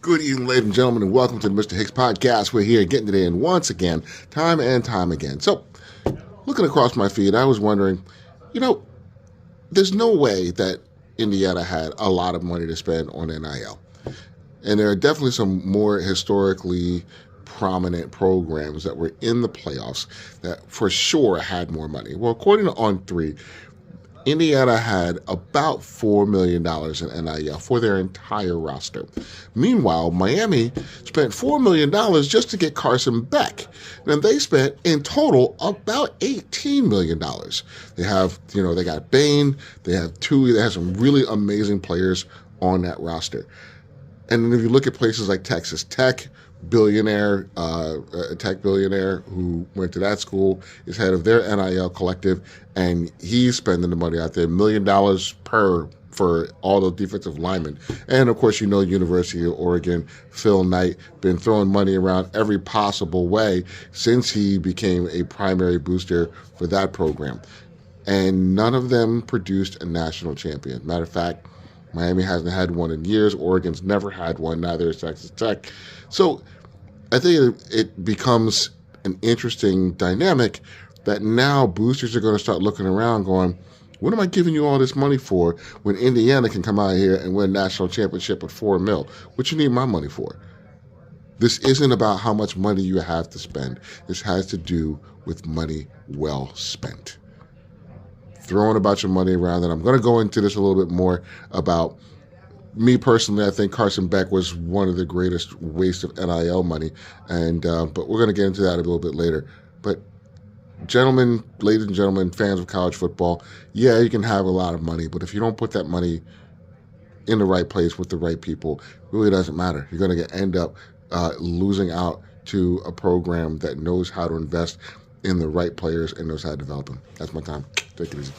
Good evening, ladies and gentlemen, and welcome to the Mr. Hicks Podcast. We're here getting it in once again, time and time again. So, looking across my feed, I was wondering, there's no way that Indiana had a lot of money to spend on NIL. And there are definitely some more historically prominent programs that were in the playoffs that for sure had more money. Well, according to On3, Indiana had about $4 million in NIL for their entire roster. Meanwhile, Miami spent $4 million just to get Carson Beck. And they spent in total about $18 million. They have, they got Bain, they have some really amazing players on that roster. And then if you look at places like Texas Tech, a tech billionaire who went to that school is head of their NIL collective, and he's spending the money out there, $1 million per for all the defensive linemen. And of course, University of Oregon, Phil Knight, been throwing money around every possible way since he became a primary booster for that program. And none of them produced a national champion. Matter of fact, Miami hasn't had one in years. Oregon's never had one. Neither has Texas Tech. So I think it becomes an interesting dynamic that now boosters are going to start looking around going, what am I giving you all this money for when Indiana can come out here and win national championship with $4 million? What you need my money for? This isn't about how much money you have to spend. This has to do with money well spent. Throwing a bunch of money around, and I'm going to go into this a little bit more about me personally. I think Carson Beck was one of the greatest wastes of NIL money, and but we're going to get into that a little bit later. But ladies and gentlemen, fans of college football, yeah, you can have a lot of money, but if you don't put that money in the right place with the right people, it really doesn't matter. You're going to end up losing out to a program that knows how to invest in the right players and knows how to develop them. That's my time. Take it easy.